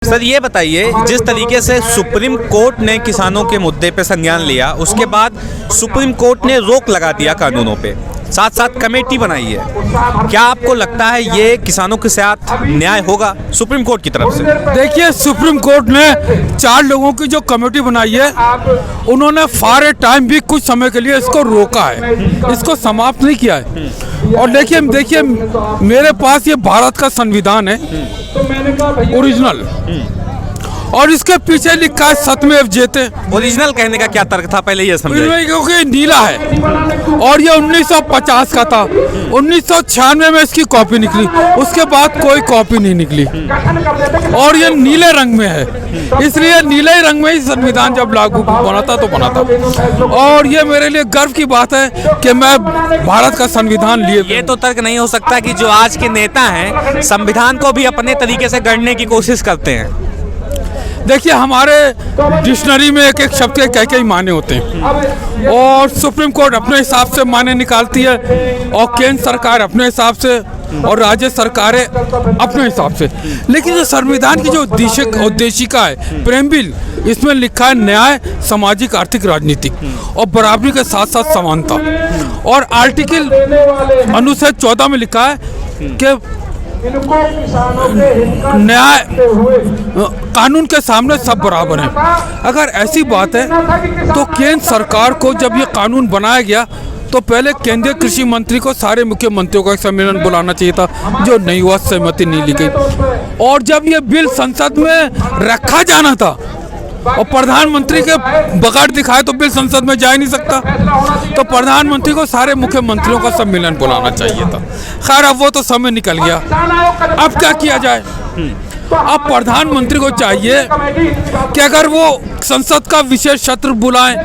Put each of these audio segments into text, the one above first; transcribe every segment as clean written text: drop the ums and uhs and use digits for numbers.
Sir ये बताइए, जिस तरीके से सुप्रीम कोर्ट ने किसानों के मुद्दे पे संज्ञान लिया, उसके बाद सुप्रीम कोर्ट ने रोक लगा दिया कानूनों पे, साथ साथ कमेटी बनाई है, क्या आपको लगता है ये किसानों के साथ न्याय होगा सुप्रीम कोर्ट की तरफ से? देखिए, सुप्रीम कोर्ट ने 4 लोगों की जो कमेटी बनाई है, उन्होंने फॉर ए टाइम भी कुछ समय के लिए इसको रोका है, इसको समाप्त नहीं किया है। और देखिए मेरे पास ये भारत का संविधान है ओरिजिनल, और इसके पीछे लिखा है सत्यमेव जयते। ओरिजिनल कहने का क्या तर्क था, पहले ये समझाइए। क्योंकि नीला है और ये 1950 का था, 1996 में इसकी कॉपी निकली, उसके बाद कोई कॉपी नहीं निकली, और ये नीले रंग में है, इसलिए नीले रंग में ही संविधान जब लागू बना था तो बना था। और ये मेरे लिए गर्व की बात है कि मैं भारत का संविधान लिए। ये तो तर्क नहीं हो सकता कि जो आज के नेता हैं संविधान को भी अपने तरीके से गढ़ने की कोशिश करते हैं। देखिए, हमारे डिक्शनरी में एक एक शब्द के कई मायने होते हैं, और सुप्रीम कोर्ट अपने हिसाब से मायने निकालती है, और केंद्र सरकार अपने हिसाब से, और राज्य सरकारें अपने हिसाब से। लेकिन जो संविधान की जो उद्देशिका है, प्रेमबिल, इसमें लिखा है न्याय, सामाजिक, आर्थिक, राजनीतिक और बराबरी के साथ साथ समानता। और आर्टिकल अनुच्छेद 14 में लिखा है कि न्याय, कानून के सामने सब बराबर हैं। अगर ऐसी बात है तो केंद्र सरकार को जब ये कानून बनाया गया तो पहले केंद्रीय कृषि मंत्री को सारे मुख्यमंत्रियों का एक सम्मेलन बुलाना चाहिए था, जो नहीं हुआ, सहमति नहीं ली गई। और जब ये बिल संसद में रखा जाना था और प्रधानमंत्री के बगैर दिखाए तो बिल संसद में जा ही नहीं सकता, तो प्रधानमंत्री को सारे मुख्यमंत्रियों का सम्मेलन बुलाना चाहिए था। खैर, अब वो तो समय निकल गया, अब क्या किया जाए? अब प्रधानमंत्री को चाहिए कि अगर वो संसद का विशेष सत्र बुलाएं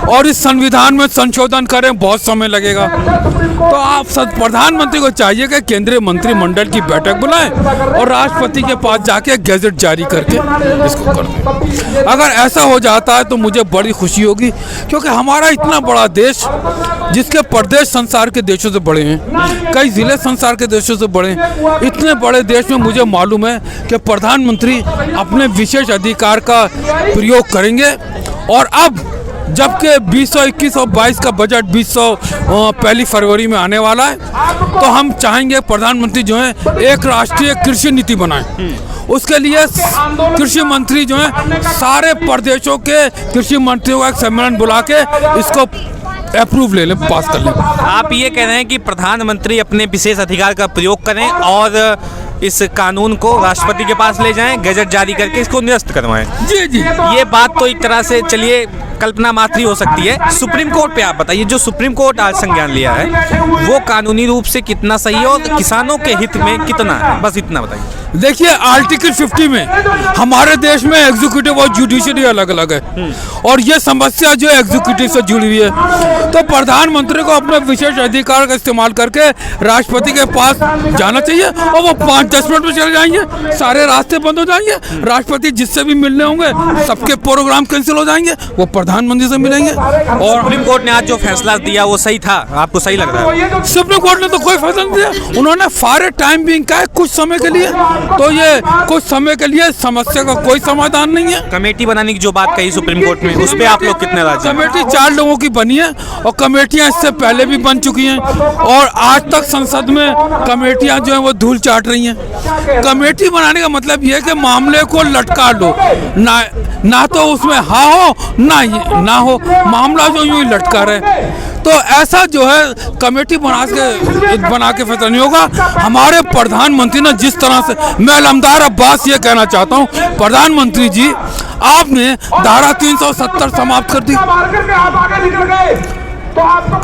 और इस संविधान में संशोधन करें, बहुत समय लगेगा, तो आप प्रधानमंत्री को चाहिए कि केंद्रीय मंत्रिमंडल की बैठक बुलाएं और राष्ट्रपति के पास जाके गैजेट जारी करके इसको कर दें। अगर ऐसा हो जाता है तो मुझे बड़ी खुशी होगी, क्योंकि हमारा इतना बड़ा देश, जिसके प्रदेश संसार के देशों से बड़े हैं, कई जिले संसार के देशों से बड़े हैं, इतने बड़े देश में मुझे मालूम है कि प्रधानमंत्री अपने विशेष अधिकार का प्रयोग करेंगे। और अब जबकि 2021 और 22 का बजट 1 फरवरी में आने वाला है, तो हम चाहेंगे प्रधानमंत्री जो है एक राष्ट्रीय कृषि नीति बनाएं। उसके लिए कृषि मंत्री जो है सारे प्रदेशों के कृषि मंत्रियों का एक सम्मेलन बुला के इसको अप्रूव ले लें, पास कर लें। आप ये कह रहे हैं कि प्रधानमंत्री अपने विशेष अधिकार का प्रयोग करें और इस कानून को राष्ट्रपति के पास ले जाएं, गैजेट जारी करके इसको निरस्त करवाएं। जी जी, ये बात तो एक तरह से चलिए कल्पना मात्र हो सकती है। सुप्रीम कोर्ट पे आप बताइए, जो सुप्रीम कोर्ट आज संज्ञान लिया है वो कानूनी रूप से कितना सही है और किसानों के हित में कितना है, बस इतना बताइए। देखिए, आर्टिकल 50 में हमारे देश में एग्जीक्यूटिव और जुडिशरी अलग अलग है, और ये समस्या जो एग्जीक्यूटिव से जुड़ी हुई है, तो प्रधानमंत्री को अपने विशेष अधिकार का इस्तेमाल करके राष्ट्रपति के पास जाना चाहिए, और वो 5-10 मिनट में चले जाएंगे, सारे रास्ते बंद हो जाएंगे, राष्ट्रपति जिससे भी मिलने होंगे सबके प्रोग्राम कैंसिल हो जाएंगे, वो प्रधानमंत्री से मिलेंगे। और सुप्रीम कोर्ट ने आज जो फैसला दिया वो सही था, आपको सही लग रहा है? सुप्रीम कोर्ट ने तो कोई फैसला नहीं दिया, उन्होंने फॉर ए टाइम बीइंग कहा है, कुछ समय के लिए, तो ये कुछ समय के लिए समस्या का कोई समाधान नहीं है। कमेटी बनाने की जो बात कही सुप्रीम कोर्ट में, उस पे आप लोग कितने राजी हैं? कमेटी 4 लोगों की बनी है, और कमेटियां इससे पहले भी बन चुकी हैं, और आज तक संसद में कमेटियां जो हैं वो धूल चाट रही हैं। कमेटी बनाने का मतलब ये है कि मामले को लटका लो, ना तो उसमें हाँ हो ना हो, मामला जो यूं ही लटका रहे, तो ऐसा जो है कमेटी बना के फैसला नहीं होगा। हमारे प्रधानमंत्री ने जिस तरह से, मैं अलमदार अब्बास ये कहना चाहता हूँ, प्रधानमंत्री जी आपने धारा 370 समाप्त कर दी,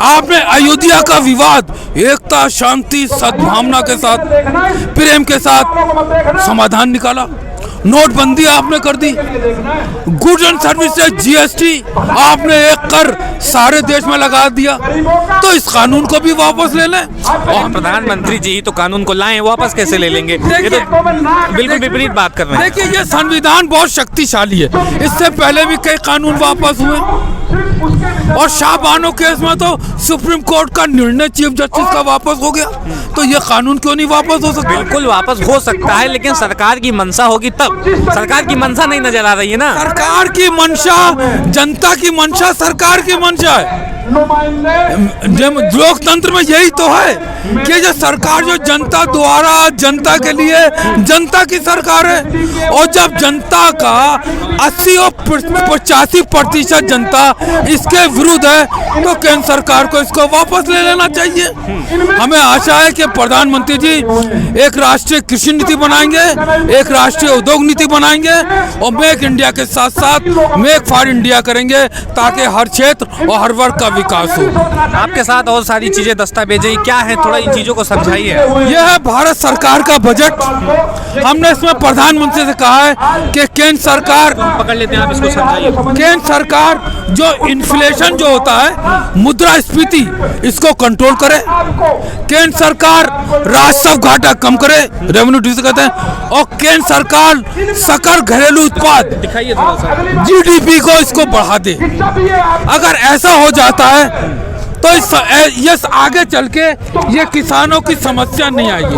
आपने अयोध्या का विवाद एकता, शांति, सद्भावना के साथ, प्रेम के साथ समाधान निकाला, नोटबंदी आपने कर दी, गुड्स एंड सर्विसेज जीएसटी आपने एक कर सारे देश में लगा दिया, तो इस कानून को भी वापस ले लें। और प्रधानमंत्री जी तो कानून को लाएं, वापस कैसे ले लेंगे? ये तो बिल्कुल विपरीत बात कर रहे हैं। देखिए, ये संविधान बहुत शक्तिशाली है, इससे पहले भी कई कानून वापस हुए, और शाहबानो केस में तो सुप्रीम कोर्ट का निर्णय चीफ जस्टिस का वापस हो गया, तो ये कानून क्यों नहीं वापस हो सकता? बिल्कुल वापस हो सकता है, लेकिन सरकार की मंशा होगी तब। सरकार की मंशा नहीं नजर आ रही है ना। सरकार की मंशा, जनता की मंशा सरकार की मंशा है। लोकतंत्र में यही तो है कि जो सरकार जो जनता द्वारा जनता के लिए जनता की सरकार है, और जब जनता का 80 और 85% जनता इसके विरुद्ध है तो केंद्र सरकार को इसको वापस ले लेना चाहिए। हमें आशा है कि प्रधानमंत्री जी एक राष्ट्रीय कृषि नीति बनाएंगे, एक राष्ट्रीय उद्योग नीति बनाएंगे और मेक इंडिया के साथ साथ मेक फॉर इंडिया करेंगे, ताकि हर क्षेत्र और हर वर्ग का विकास हो। आपके साथ और सारी चीजें दस्तावेजें क्या हैं, थोड़ा इन चीजों को समझाइए। यह है भारत सरकार का बजट। हमने इसमें प्रधानमंत्री से कहा है कि केंद्र सरकार, पकड़ लेते हैं आप, इसको समझाइए। केंद्र सरकार जो इन्फ्लेशन जो होता है, मुद्रास्फीति, इसको कंट्रोल करे। केंद्र सरकार राजस्व घाटा कम करे, रेवेन्यू डिफिसिट कहते हैं, और केंद्र सरकार सकल घरेलू उत्पाद, दिखाइए थोड़ा सा, जीडीपी को इसको बढ़ा दे। अगर ऐसा हो जाता है तो ये आगे चल के ये किसानों की समस्या नहीं आएगी।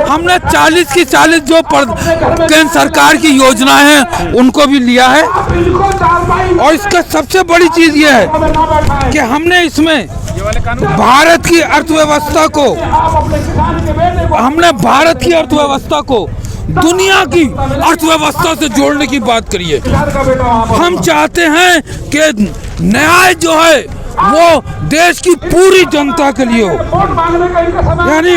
हमने 40 की 40 जो केंद्र सरकार की योजनाएं हैं उनको भी लिया है, और इसका सबसे बड़ी चीज ये है कि हमने इसमें भारत की अर्थव्यवस्था को दुनिया की अर्थव्यवस्था से जोड़ने की बात करिए। हम चाहते हैं कि न्याय जो है वो देश की पूरी जनता के लिए हो, यानी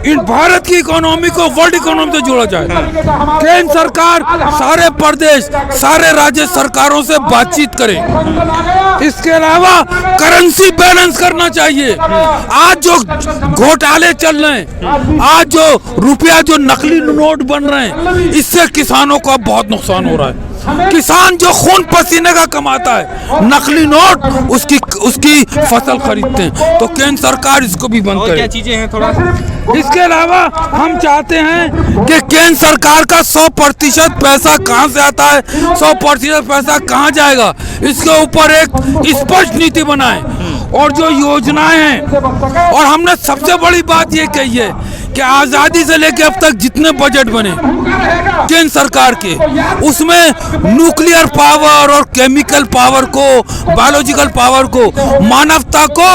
इन भारत की इकोनॉमी को वर्ल्ड इकोनॉमी से जोड़ा जाए। केंद्र सरकार सारे प्रदेश, सारे राज्य सरकारों से बातचीत करे। इसके अलावा करेंसी बैलेंस करना चाहिए। आज जो घोटाले चल रहे हैं, आज जो रुपया जो नकली नोट बन रहे हैं, इससे किसानों का बहुत नुकसान हो रहा है। किसान जो खून पसीने का कमाता है, नकली नोट उसकी फसल खरीदते हैं, तो केंद्र सरकार इसको भी बंद करे। क्या चीजें हैं थोड़ा? इसके अलावा हम चाहते हैं कि केंद्र सरकार का 100% पैसा कहां से आता है, 100% पैसा कहां जाएगा, इसके ऊपर एक स्पष्ट नीति बनाए। और जो योजनाएं हैं, और हमने सबसे बड़ी बात ये कही है कि आजादी से लेकर अब तक जितने बजट बने केंद्र सरकार के, उसमें न्यूक्लियर पावर और केमिकल पावर को, बायोलॉजिकल पावर को, मानवता को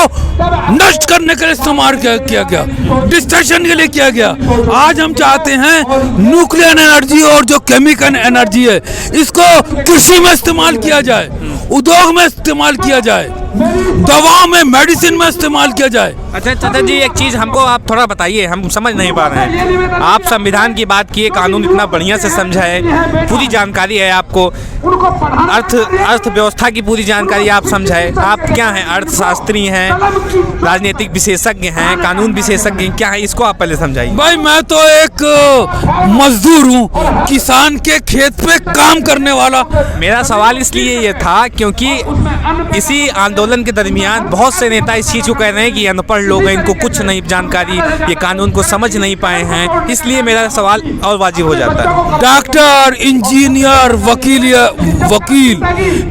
नष्ट करने के लिए इस्तेमाल किया गया, डिस्ट्रक्शन के लिए किया गया। आज हम चाहते हैं न्यूक्लियर एनर्जी और जो केमिकल एनर्जी है, इसको कृषि में इस्तेमाल किया जाए, उद्योग में इस्तेमाल किया जाए, दवाओं में, मेडिसिन में इस्तेमाल किया जाए। अच्छा चाचा जी, एक चीज हमको आप थोड़ा बताइए, हम समझ नहीं पा रहे हैं। आप संविधान की बात किए, कानून इतना बढ़िया से समझा है, पूरी जानकारी है आपको, अर्थव्यवस्था की पूरी जानकारी आप समझाए। आप क्या हैं, अर्थशास्त्री हैं, राजनीतिक विशेषज्ञ हैं, कानून विशेषज्ञ क्या है, इसको आप पहले समझाइए। भाई मैं तो एक मजदूर हूँ, किसान के खेत पे काम करने वाला। मेरा सवाल इसलिए ये था क्योंकि इसी आंदोलन के दरमियान बहुत से नेता इस चीज़ को कह रहे हैं कि अनपढ़ लोग हैं, इनको कुछ नहीं जानकारी, ये कानून को समझ नहीं पाए हैं, इसलिए मेरा सवाल और वाजिब हो जाता है। डॉक्टर, इंजीनियर, वकील,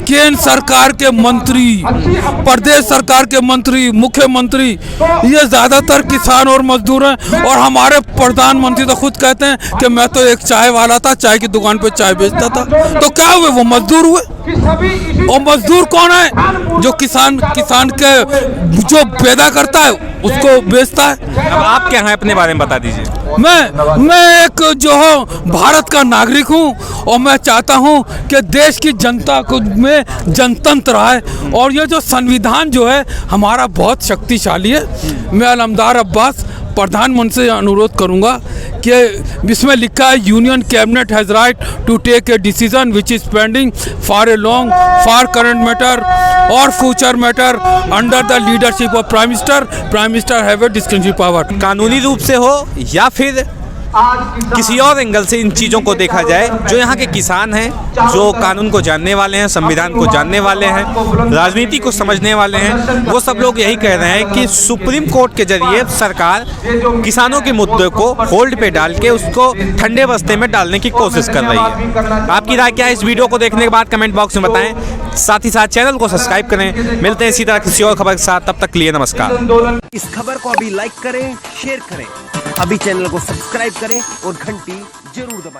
केंद्र सरकार के मंत्री, प्रदेश सरकार के मंत्री, मुख्यमंत्री, ये ज्यादातर किसान और मजदूर हैं। और हमारे प्रधानमंत्री तो खुद कहते हैं कि मैं तो एक चाय वाला था, चाय की दुकान पे चाय बेचता था। तो क्या हुए, वो मजदूर हुए। और मजदूर कौन है? जो किसान के जो पैदा करता है उसको बेचता है। अब आप क्या हैं, अपने बारे में बता दीजिए। मैं एक जो हो भारत का नागरिक हूँ, और मैं चाहता हूँ कि देश की जनता को में जनतंत्र आए, और ये जो संविधान जो है हमारा बहुत शक्तिशाली है। मैं अलमदार अब्बास प्रधानमंत्री से अनुरोध करूंगा कि इसमें लिखा है, union cabinet has right to take a decision which is pending for a long for current matter और future matter under the leadership of prime minister have a discretionary power. कानूनी रूप से हो या फिर किसी और एंगल से इन चीज़ों को देखा जाए, जो यहाँ के किसान हैं, जो कानून को जानने वाले हैं, संविधान को जानने वाले हैं, राजनीति को समझने वाले हैं, वो सब लोग यही कह रहे हैं कि सुप्रीम कोर्ट के जरिए सरकार किसानों के मुद्दे को होल्ड पे डाल के उसको ठंडे बस्ते में डालने की कोशिश कर रही है। आपकी राय क्या है? इस वीडियो को देखने के बाद कमेंट बॉक्स में बताएं। साथ ही साथ चैनल को सब्सक्राइब करें। मिलते हैं इसी तरह किसी और खबर के साथ, तब तक के लिए नमस्कार। इस खबर को अभी लाइक करें, शेयर करें, अभी चैनल को सब्सक्राइब करें और घंटी जरूर दबाएं।